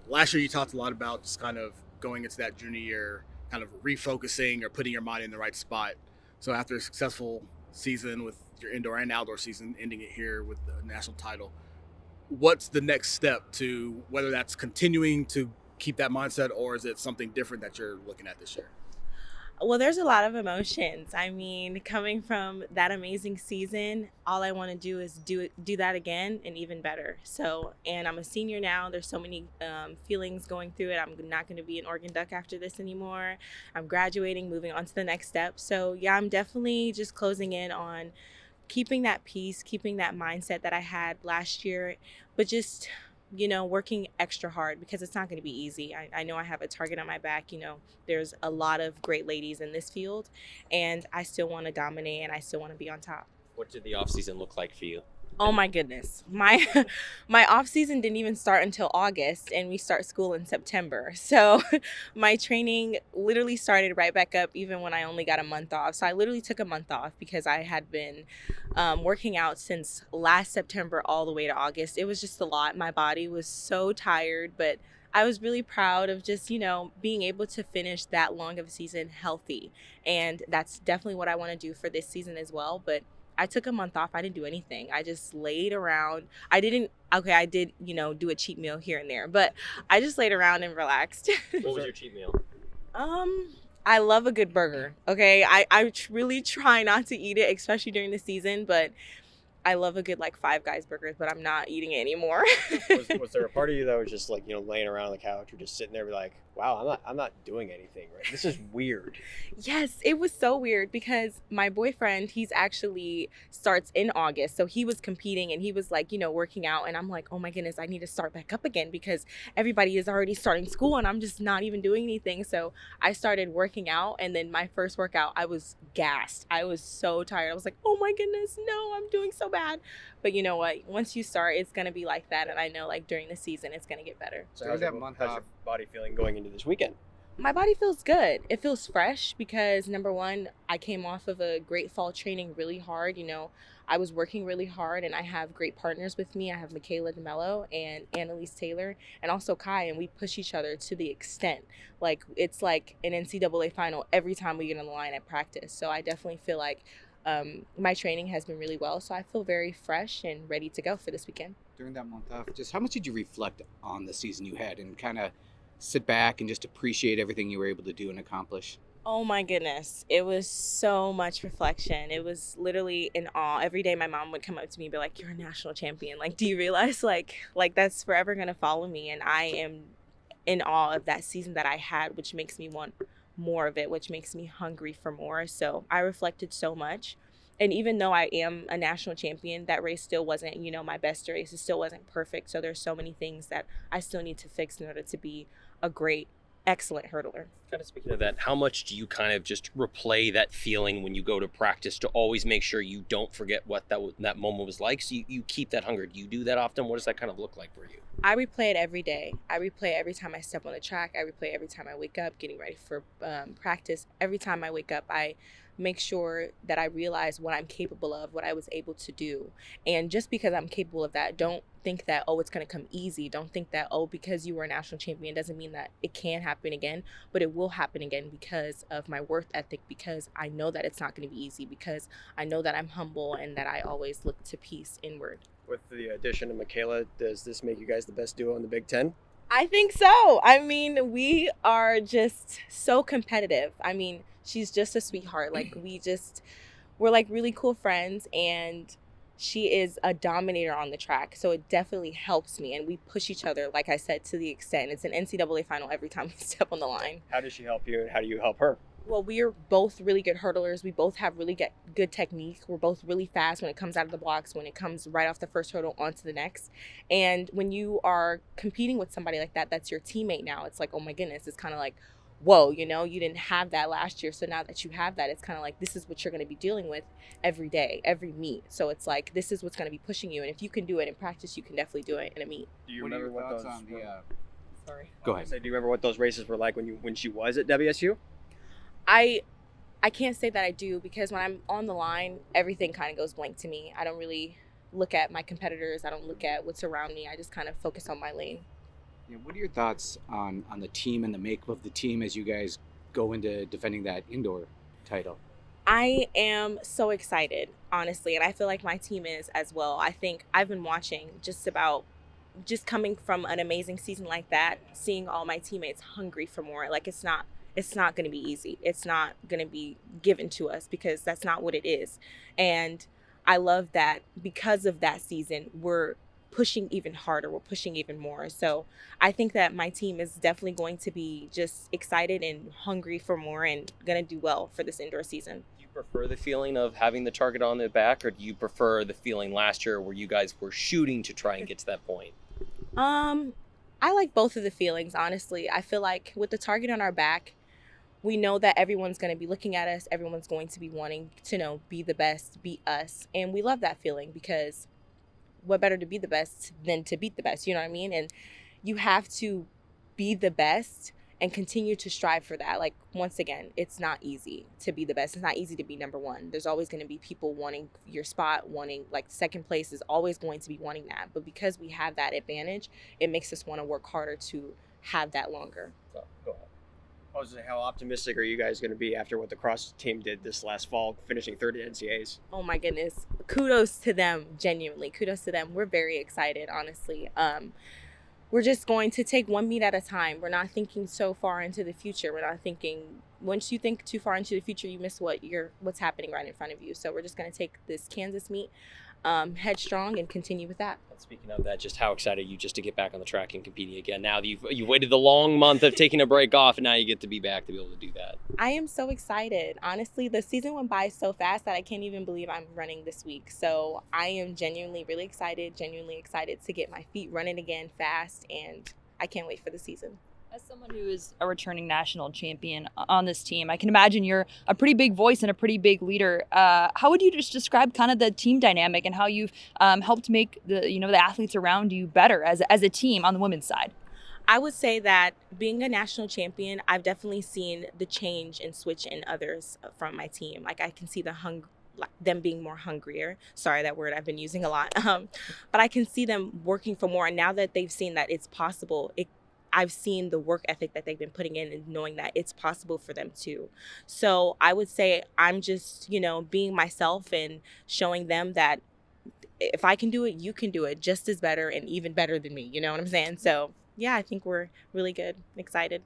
Last year you talked a lot about just kind of going into that junior year, kind of refocusing or putting your mind in the right spot. So after a successful season with your indoor and outdoor season, ending it here with the national title, what's the next step to whether that's continuing to keep that mindset or is it something different that you're looking at this year? Well, there's a lot of emotions. I mean, coming from that amazing season, all I want to do is do that again and even better. So, and I'm a senior now. There's so many feelings going through it. I'm not going to be an Oregon Duck after this anymore. I'm graduating, moving on to the next step. So, yeah, I'm definitely just closing in on keeping that peace, keeping that mindset that I had last year, but just, working extra hard because it's not going to be easy. I know I have a target on my back. There's a lot of great ladies in this field, and I still want to dominate and I still want to be on top. What did the off season look like for you? Oh my goodness. My my off season didn't even start until August and we start school in September. So my training literally started right back up even when I only got a month off. So I literally took a month off because I had been working out since last September all the way to August. It was just a lot. My body was so tired, but I was really proud of just, being able to finish that long of a season healthy. And that's definitely what I want to do for this season as well. But I took a month off. I didn't do anything. I just laid around. I did, do a cheat meal here and there, but I just laid around and relaxed. What was your cheat meal? um, I love a good burger. Okay. I really try not to eat it, especially during the season, but I love a good like Five Guys burgers, but I'm not eating it anymore. Was there a part of you that was just like, laying around on the couch or just sitting there be like, wow, I'm not doing anything, right? This is weird. Yes, it was so weird because my boyfriend, he's actually starts in August. So he was competing and he was like, working out. And I'm like, oh my goodness, I need to start back up again because everybody is already starting school and I'm just not even doing anything. So I started working out. And then my first workout, I was gassed. I was so tired. I was like, oh my goodness, no, I'm doing so bad. But you know what? Once you start, it's going to be like that. And I know like during the season, it's going to get better. So how's your body feeling going into this weekend? My body feels good. It feels fresh because number one, I came off of a great fall training really hard. I was working really hard and I have great partners with me. I have Michaela DeMello and Annalise Taylor and also Kai, and we push each other to the extent. Like it's like an NCAA final every time we get on the line at practice. So I definitely feel like my training has been really well. So I feel very fresh and ready to go for this weekend. During that month off, just how much did you reflect on the season you had and kind of sit back and just appreciate everything you were able to do and accomplish? Oh my goodness. It was so much reflection. It was literally in awe. Every day my mom would come up to me and be like, you're a national champion. Like, do you realize like that's forever going to follow me? And I am in awe of that season that I had, which makes me want more of it, which makes me hungry for more. So I reflected so much. And even though I am a national champion, that race still wasn't, my best race. It still wasn't perfect. So there's so many things that I still need to fix in order to be a great, excellent hurdler. Kind of speaking of that, how much do you kind of just replay that feeling when you go to practice to always make sure you don't forget what that moment was like? So you keep that hunger. Do you do that often? What does that kind of look like for you? I replay it every day. I replay every time I step on the track. I replay every time I wake up, getting ready for practice. Every time I wake up, I make sure that I realize what I'm capable of, what I was able to do. And just because I'm capable of that, don't think that, oh, it's going to come easy. Don't think that, oh, because you were a national champion doesn't mean that it can happen again, but it will happen again because of my work ethic, because I know that it's not going to be easy, because I know that I'm humble and that I always look to peace inward. With the addition of Michaela, does this make you guys the best duo in the Big Ten? I think so. I mean, we are just so competitive. I mean, she's just a sweetheart. Like we're like really cool friends, and she is a dominator on the track. So it definitely helps me, and we push each other, like I said, to the extent. It's an NCAA final every time we step on the line. How does she help you and how do you help her? Well, we are both really good hurdlers. We both have really good technique. We're both really fast when it comes out of the blocks, when it comes right off the first hurdle onto the next. And when you are competing with somebody like that, that's your teammate now. It's like, oh my goodness, it's kind of like, whoa, you didn't have that last year. So now that you have that, it's kind of like, this is what you're going to be dealing with every day, every meet. So it's like, this is what's going to be pushing you. And if you can do it in practice, you can definitely do it in a meet. Do you What are remember your what thoughts those on the? Sorry. Go ahead. do you remember what those races were like when she was at WSU? I can't say that I do, because when I'm on the line, everything kind of goes blank to me. I don't really look at my competitors. I don't look at what's around me. I just kind of focus on my lane. What are your thoughts on the team and the makeup of the team as you guys go into defending that indoor title? I am so excited, honestly, and I feel like my team is as well. I think I've been watching just coming from an amazing season like that, seeing all my teammates hungry for more. Like it's not going to be easy. It's not going to be given to us because that's not what it is. And I love that because of that season, we're pushing even harder. We're pushing even more. So I think that my team is definitely going to be just excited and hungry for more and going to do well for this indoor season. Do you prefer the feeling of having the target on their back, or do you prefer the feeling last year where you guys were shooting to try and get to that point? I like both of the feelings, honestly. I feel like with the target on our back, we know that everyone's going to be looking at us. Everyone's going to be wanting to be the best, beat us. And we love that feeling because what better to be the best than to beat the best, you know what I mean? And you have to be the best and continue to strive for that. Like, once again, it's not easy to be the best. It's not easy to be number one. There's always going to be people wanting your spot, wanting, like, second place is always going to be wanting that. But because we have that advantage, it makes us want to work harder to have that longer. So, go ahead. I was like, how optimistic are you guys going to be after what the cross team did this last fall, finishing third at NCAAs? Oh my goodness. Kudos to them, genuinely. Kudos to them. We're very excited, honestly. We're just going to take one meet at a time. We're not thinking so far into the future. We're not thinking, once you think too far into the future, you miss what's happening right in front of you. So we're just going to take this Kansas meet headstrong and continue with that. And speaking of that, just how excited are you just to get back on the track and competing again? Now that you've waited the long month of taking a break off, and now you get to be back to be able to do that. I am so excited. Honestly, the season went by so fast that I can't even believe I'm running this week. So I am genuinely really excited, to get my feet running again fast, and I can't wait for the season. As someone who is a returning national champion on this team, I can imagine you're a pretty big voice and a pretty big leader. How would you just describe kind of the team dynamic and how you've helped make the athletes around you better as a team on the women's side? I would say that being a national champion, I've definitely seen the change and switch in others from my team. Like, I can see them being more hungrier. Sorry, that word I've been using a lot. But I can see them working for more. And now that they've seen that it's possible, I've seen the work ethic that they've been putting in and knowing that it's possible for them too. So I would say I'm just, being myself and showing them that if I can do it, you can do it just as better and even better than me. You know what I'm saying? So yeah, I think we're really good, excited.